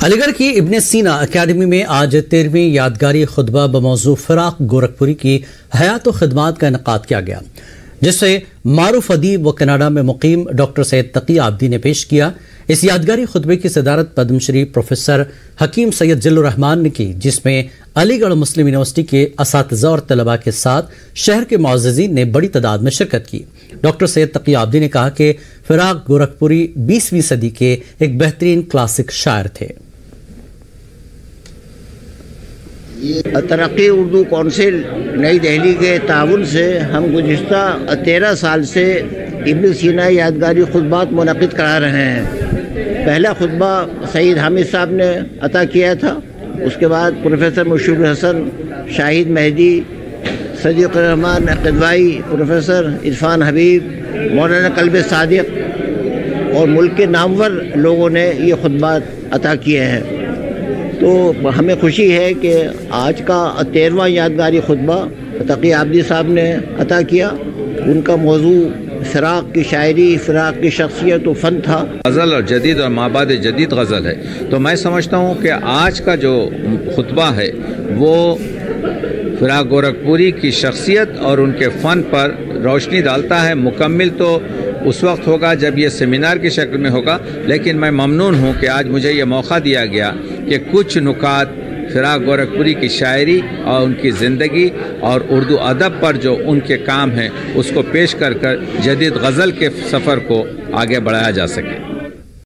علی گڑھ کی ابن سینا اکیڈمی میں آج 13ویں یادگاری خطبہ بموضوع فراق گورکھپوری کی حیات و خدمات کا انعقاد کیا گیا، جس سے معروف ادیب و کینیڈا میں مقیم ڈاکٹر سید تقی عابدی نے پیش کیا۔ اس یادگاری خطبے کی صدارت پدم شری پروفیسر حکیم سید ذل الرحمان نے کی، جس میں علی گڑھ مسلم یونیورسٹی کے اساتذہ اور طلباء کے ساتھ شہر کے معززین نے بڑی تعداد میں شرکت کی۔ ڈاکٹر سید تقی عابدی نے کہا کہ فراق گورکھپوری 20ویں صدی کے ایک بہترین کلاسک شاعر تھے۔ ترقی اردو کونسل نئی دہلی کے تعاون سے ہم گزشتہ 13 سال سے ابن سینا یادگاری خطبات منعقد کرا رہے ہیں۔ پہلا خطبہ سید حامد صاحب نے عطا کیا تھا، اس کے بعد پروفیسر مشیر حسن، شاہد مہدی، صدیق الرحمان قدوائی، پروفیسر عرفان حبیب، مولانا قلب صادق اور ملک کے نامور لوگوں نے یہ خطبات عطا کیے ہیں۔ تو ہمیں خوشی ہے کہ آج کا 13واں یادگاری خطبہ تقی عابدی صاحب نے عطا کیا۔ ان کا موضوع فراق کی شاعری، فراق کی شخصیت و فن تھا۔ غزل اور جدید اور مابعد جدید غزل ہے، تو میں سمجھتا ہوں کہ آج کا جو خطبہ ہے وہ فراق گورکھپوری کی شخصیت اور ان کے فن پر روشنی ڈالتا ہے۔ مکمل تو اس وقت ہوگا جب یہ سیمینار کی شکل میں ہوگا، لیکن میں ممنون ہوں کہ آج مجھے یہ موقع دیا گیا کہ کچھ نکات فراق گورکھپوری کی شاعری اور ان کی زندگی اور اردو ادب پر جو ان کے کام ہیں اس کو پیش کر جدید غزل کے سفر کو آگے بڑھایا جا سکے۔